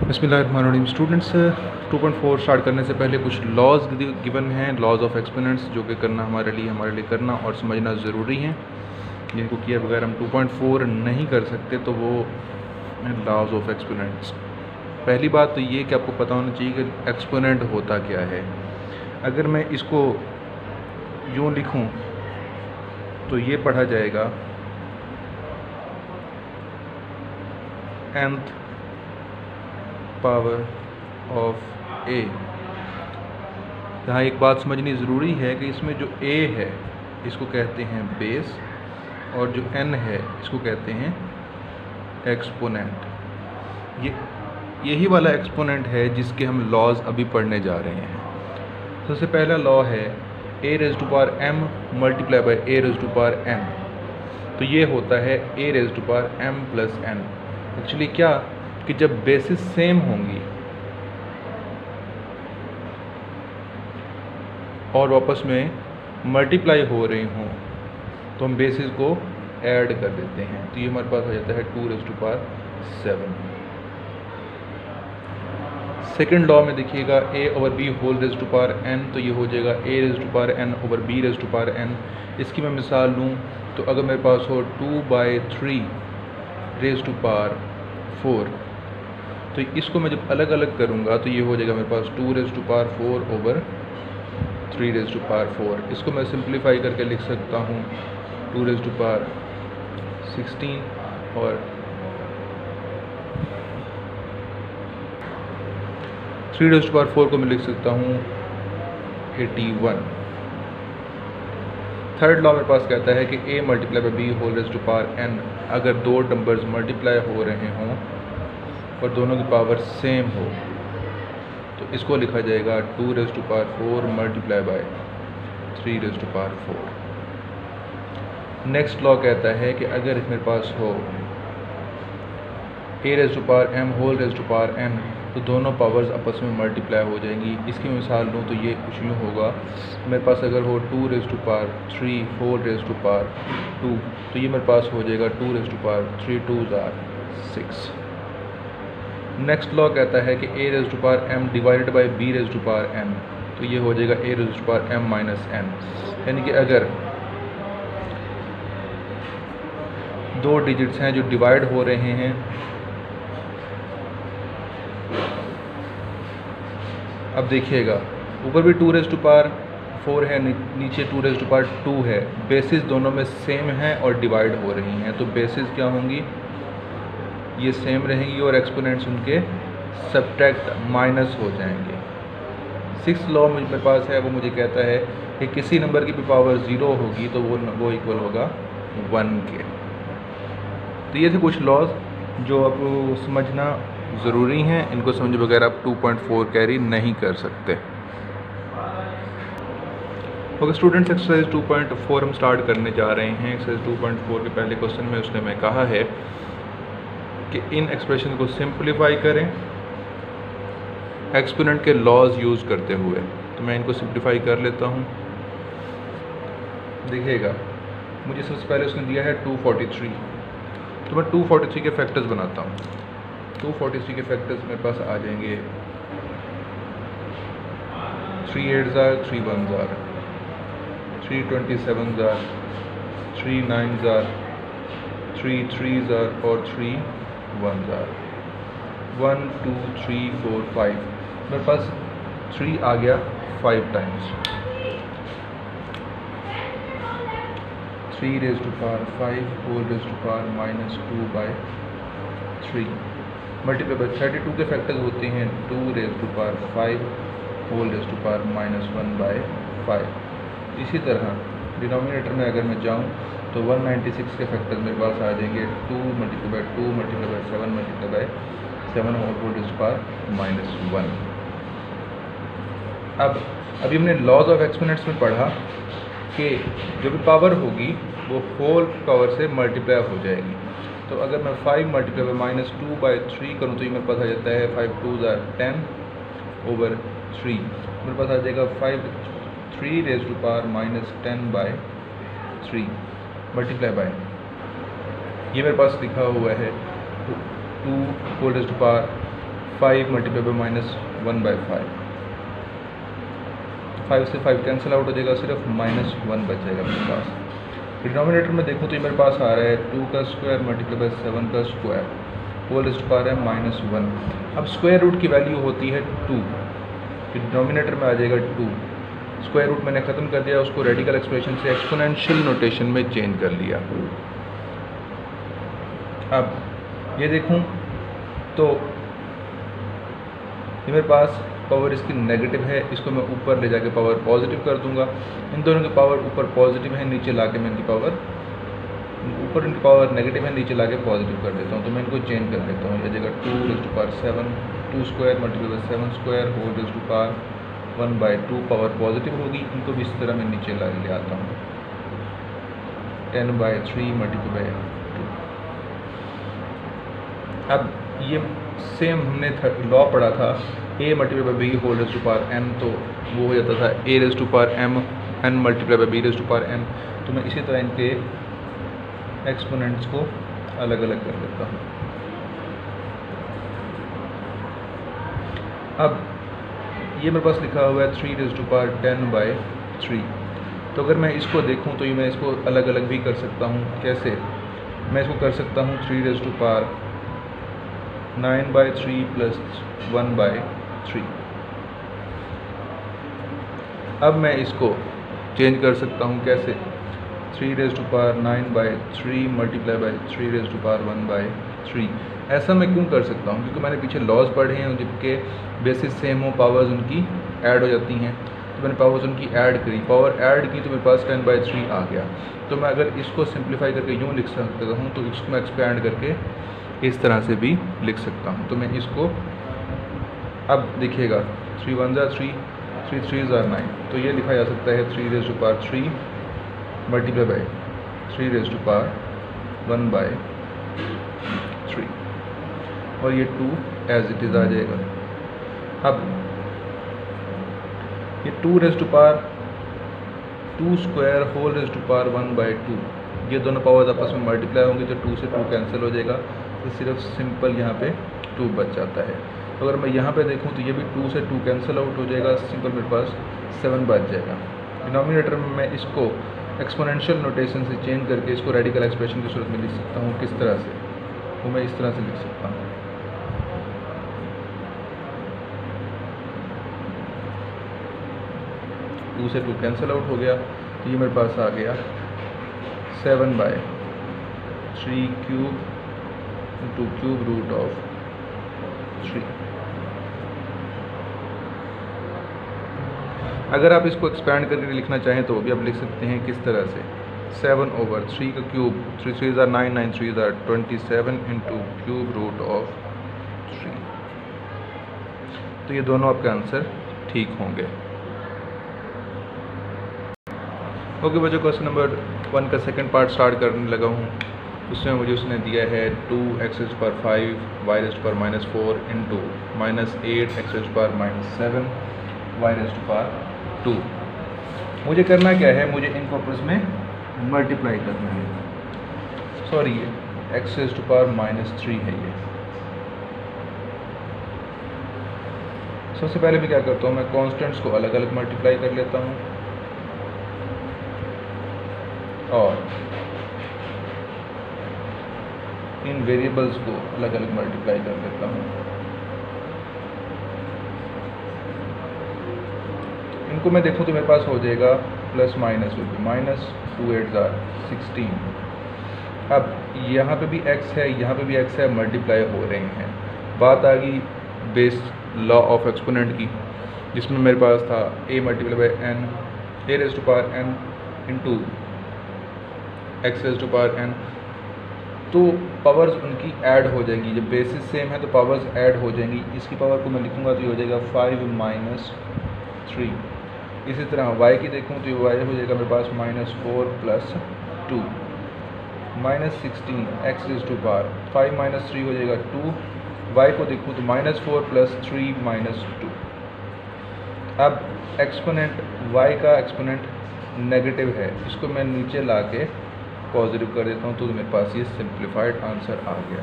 बिस्मिल्लाहिर्रहमानिर्रहीम। Students 2.4 start करने से पहले कुछ लॉज गिवन हैं, लॉज ऑफ एक्सपोनेंट्स, जो कि करना हमारे लिए करना और समझना ज़रूरी हैं, जिनको किए बगैर हम 2.4 नहीं कर सकते। तो वो लॉज ऑफ एक्सपोनेंट्स। पहली बात तो ये कि आपको पता होना चाहिए कि एक्सपोनेंट होता क्या है। अगर मैं इसको यूँ लिखूँ तो ये पढ़ा जाएगा nth पावर ऑफ a। यहाँ एक बात समझनी ज़रूरी है कि इसमें जो a है इसको कहते हैं बेस, और जो n है इसको कहते हैं एक्सपोनेंट। यही वाला एक्सपोनेंट है जिसके हम लॉज अभी पढ़ने जा रहे हैं। सबसे पहला लॉ है a raise to power m multiply by a raise to power n। तो ये होता है a raise to power m plus n। Actually क्या कि जब बेसिस सेम होंगी और वापस में मल्टीप्लाई हो रही हों तो हम बेसिस को ऐड कर देते हैं। तो ये हमारे पास आ जाता है 2 raise to power 7। Second law में देखिएगा a over b whole raise to power n। तो ये हो जाएगा a raise to power n over b raise to power n। इसकी मैं मिसाल लूँ तो अगर मेरे पास हो 2/3 रेज़ टू पावर 4, तो इसको मैं जब अलग अलग करूँगा तो ये हो जाएगा मेरे पास 2 raise to power 4 over 3 raise to power 4। इसको मैं सिंप्लीफाई करके लिख सकता हूँ 2 रेज़ टू पावर 16 और 3 रेज़ टू पावर 4 को मैं लिख सकता हूँ 81। थर्ड लॉ मेरे पास कहता है कि a multiply by b whole raise to power n। अगर दो नंबर्स मल्टीप्लाई हो रहे हों और दोनों की पावर सेम हो तो इसको लिखा जाएगा 2 raise to power 4 multiply by 3 raise to power 4। Next law कहता है कि अगर मेरे पास हो a raise to power m whole raise to power n तो दोनों पावर्स आपस में मल्टीप्लाई हो जाएंगी। इसकी मिसाल लूँ तो ये कुछ यूँ होगा, मेरे पास अगर हो 2 raise to power 3 4 raise to power 2 तो ये मेरे पास हो जाएगा 2 raise to power 3 2s are 6। Next law कहता है कि a raise to power m divided by b raise to power n। तो ये हो जाएगा a raise to power m minus n। यानी कि अगर दो डिजिट्स हैं जो डिवाइड हो रहे हैं, अब देखिएगा ऊपर भी 2 रेज़ टू पावर 4 है, नीचे 2 रेज़ टू पावर 2 है, बेसिस दोनों में सेम हैं और डिवाइड हो रही हैं, तो बेसिस क्या होंगी, ये सेम रहेंगी और एक्सपोनेंट्स उनके सब्ट्रैक्ट माइनस हो जाएंगे। 6th लॉ मेरे पास है, वो मुझे कहता है कि किसी नंबर की भी पावर 0 होगी तो वो इक्वल होगा 1 के। तो ये थे कुछ लॉज जो आपको समझना ज़रूरी हैं। इनको समझे बगैर आप 2.4 कैरी नहीं कर सकते। ओके स्टूडेंट्स, एक्सरसाइज 2.4 हम स्टार्ट करने जा रहे हैं। एक्सरसाइज 2.4 के पहले क्वेश्चन में उसने मैं कहा है कि इन एक्सप्रेशन को सिंप्लीफाई करें एक्सपोनेंट के लॉज यूज़ करते हुए। तो मैं इनको सिंप्लीफाई कर लेता हूँ। देखिएगा मुझे सबसे पहले उसने दिया है 243, तो मैं 243 के फैक्टर्स बनाता हूँ। 243 के फैक्टर्स मेरे पास आ जाएंगे 3 8s are 3 1s are 3 27s are 3 9s are 3 3s are और 3 1s are 1 2 3 4 5। मेरे पास 3 आ गया 5 times. 3 raise to power 5 whole raise to power minus 2/3 multiply by 32 के फैक्टर्स होते हैं 2 raise to power 5 whole raise to power minus 1/5। इसी तरह denominator में अगर मैं जाऊं तो 196 के फैक्टर्स मेरे पास आ जाएंगे 2 multiply by 2 multiply by 7 multiply by 7 whole raise to power minus 1। अब अभी हमने लॉज ऑफ एक्सपोनेंट्स में पढ़ा कि जो भी पावर होगी वो होल पावर से मल्टीप्लाई हो जाएगी। तो अगर मैं 5 मल्टीप्लाई बाई माइनस 2/3 करूँ तो ये मेरे पास आ जाता है 5 2s are 10 ओवर 3। मेरे पास आ जाएगा 3 raise to power minus 10/3 multiply by, ये मेरे पास लिखा हुआ है 2 whole raise to power 5 multiply by -1/5, 5 से 5 कैंसिल आउट हो जाएगा, सिर्फ -1 बच जाएगा मेरे पास। डिनोमिनेटर में देखूँ तो ये मेरे पास आ रहा है 2 का स्क्वायर मल्टीप्लाई बाई 7 का square whole raised to power है -1। अब स्क्वायर रूट की वैल्यू होती है 2, डिनोमिनेटर में आ जाएगा 2। स्क्वायर रूट मैंने ख़त्म कर दिया, उसको रेडिकल एक्सप्रेशन से एक्सपोनेंशियल नोटेशन में चेंज कर लिया। अब ये देखूं तो ये मेरे पास पावर इसकी नेगेटिव है, इसको मैं ऊपर ले जाके पावर पॉजिटिव कर दूंगा। इन दोनों की पावर ऊपर पॉजिटिव है, नीचे लाके मैं इनकी पावर ऊपर इनकी पावर नेगेटिव है, नीचे लाके पॉजिटिव कर देता हूँ। तो मैं इनको चेंज कर देता हूँ। ये जगह 2 raised to power 7, 2 square multiply by 7 square whole raised to power 1/2 power positive होगी। इनको भी इस तरह मैं नीचे ले आता हूँ, 10/3 मल्टीप्लाई बाई 2। अब ये सेम हमने लॉ पढ़ा था a multiply by b whole raised to power n, तो वो हो जाता था a raised to power m n multiply by b raised to power n। तो मैं इसी तरह इनके एक्सपोनेंट्स को अलग अलग कर लेता हूँ। अब ये मेरे पास लिखा हुआ है 3 रेज़्ड टू पावर 10/3। तो अगर मैं इसको देखूँ तो ये मैं इसको अलग अलग भी कर सकता हूँ। कैसे? मैं इसको कर सकता हूँ 3 रेज़्ड टू पावर 9/3 प्लस 1/3। अब मैं इसको चेंज कर सकता हूँ। कैसे? 3 raised to power 9/3 multiply by 3 raised to power 1/3। ऐसा मैं क्यों कर सकता हूँ? क्योंकि मैंने पीछे लॉज पढ़े हैं जिनके बेसिस सेम हो, पावर्स उनकी ऐड हो जाती हैं। तो मैंने पावर्स उनकी ऐड करी, पावर ऐड की, तो मेरे पास 10/3 आ गया। तो मैं अगर इसको सिंप्लीफाई करके यूँ लिख सकता हूँ, तो इसको मैं एक्सपैंड करके इस तरह से भी लिख सकता हूँ। तो मैं इसको अब देखिएगा 3 1 3, 3 3 9, तो ये लिखा जा सकता है 3 raised to power 3 multiply by 3 raised to power 1/3 और ये 2 एज इट इज़ आ जाएगा। अब ये 2 raised to power 2 square whole raised to power 1/2, ये दोनों पावर्स आपस में मल्टीप्लाई होंगे, तो 2 से 2 कैंसिल हो जाएगा, तो सिर्फ सिंपल यहाँ पे 2 बच जाता है। तो अगर मैं यहाँ पे देखूँ तो ये भी 2 से 2 कैंसिल आउट हो जाएगा, सिंपल मेरे पास 7 बच जाएगा। डिनोमिनेटर में मैं इसको एक्सपोनेंशियल नोटेशन से चेंज करके इसको रेडिकल एक्सप्रेशन की सूरत में लिख सकता हूँ। किस तरह से? वो मैं इस तरह से लिख सकता हूँ। टू से 2 कैंसिल आउट हो गया, तो ये मेरे पास आ गया 7/3 cube into cube root of 3। अगर आप इसको एक्सपैंड करके लिखना चाहें तो वो भी आप लिख सकते हैं। किस तरह से? 7/3 का cube, 3 3 9, 9 3 27 into cube root of 3। तो ये दोनों आपके आंसर ठीक होंगे। ओके बच्चों, क्वेश्चन नंबर 1 का सेकंड पार्ट स्टार्ट करने लगा हूँ। उसमें मुझे उसने दिया है 2x raised to power 5 y raised to power -4 into -8 x raised to power -7 y raised to power 2। मुझे करना क्या है? मुझे इनको आपस में मल्टीप्लाई करना है। सॉरी, ये x रेज़्ड टू पावर -3 है ये। सबसे पहले मैं क्या करता हूँ, मैं कॉन्स्टेंट्स को अलग अलग मल्टीप्लाई कर लेता हूँ और इन वेरिएबल्स को अलग अलग मल्टीप्लाई कर लेता हूँ। इनको मैं देखूँ तो मेरे पास हो जाएगा प्लस माइनस हो गया, -2 8 16। अब यहाँ पे भी x है, यहाँ पे भी x है, मल्टीप्लाई हो रहे हैं। बात आ गई बेस लॉ ऑफ एक्सपोनेंट की, जिसमें मेरे पास था a multiply by n, a raised to power n into x raised to power n। तो पावर्स उनकी ऐड हो जाएंगी, जब बेसिस सेम है तो पावर्स ऐड हो जाएंगी। इसकी पावर को मैं लिखूँगा तो ये हो जाएगा 5 - 3। इसी तरह y की देखूँ तो y हो जाएगा मेरे पास -4 plus 2 -16 x raised to power 5 - 3 हो जाएगा 2। y को देखूँ तो -4 प्लस 3 -2। अब एक्सपोनेंट y का एक्सपोनेंट नेगेटिव है, इसको मैं नीचे ला के पॉजिटिव कर देता हूँ, तो मेरे पास ये सिंप्लीफाइड आंसर आ गया।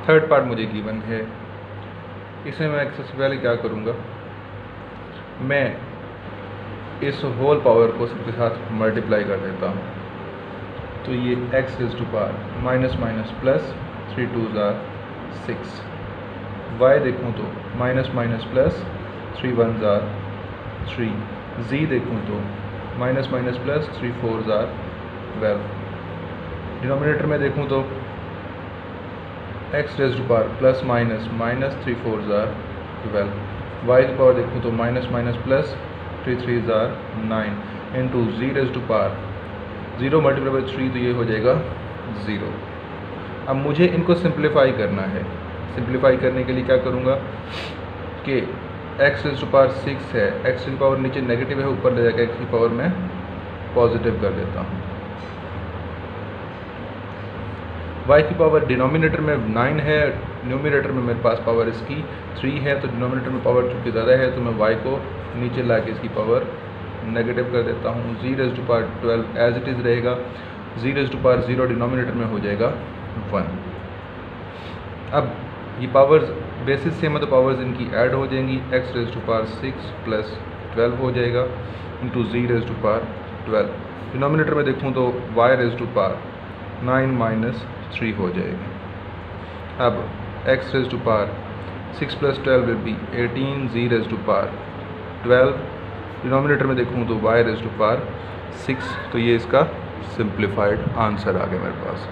थर्ड पार्ट मुझे गिवन है, इसमें मैं सबसे पहले क्या करूँगा, मैं इस होल पावर को सबके साथ मल्टीप्लाई कर देता हूँ। तो ये x raise to power minus minus plus 3 2s are 6, y देखूँ तो minus minus plus 3 1s are 3, z देखूँ तो minus minus plus 3 4s are 12। Denominator में देखूँ तो x raise to power plus minus minus 3 4s are 12, y की power देखूँ तो minus minus plus 3 3s are 9 into z raise to power 0 multiply by 3 तो ये हो जाएगा 0। अब मुझे इनको सिंप्लीफाई करना है। सिंप्लीफाई करने के लिए क्या करूँगा कि x रेज़ टू पावर 6 है, x की पावर नीचे नेगेटिव है, ऊपर ले जाकर x की पावर में पॉजिटिव कर देता हूँ। y की पावर डिनोमिनेटर में 9 है, न्यूमिनेटर में मेरे पास पावर इसकी 3 है, तो डिनोमिनेटर में पावर चूँकि ज़्यादा है तो मैं y को नीचे ला के इसकी पावर नेगेटिव कर देता हूँ। z raise to power 12 as it is रहेगा, z raise to power 0 denominator में हो जाएगा 1। अब ये पावर्स बेसिस सेम है तो पावर्स इनकी ऐड हो जाएंगी, x raise to power 6 plus 12 हो जाएगा into z raise to power 12। Denominator में देखूँ तो y raise to power 9 minus 3 हो जाएगी। अब x raise to power 6 plus 12 will be 18, z raise to power 12। Denominator में देखूँ तो y रेज़ टू पावर 6, तो ये इसका सिंप्लीफाइड आंसर आ गया मेरे पास।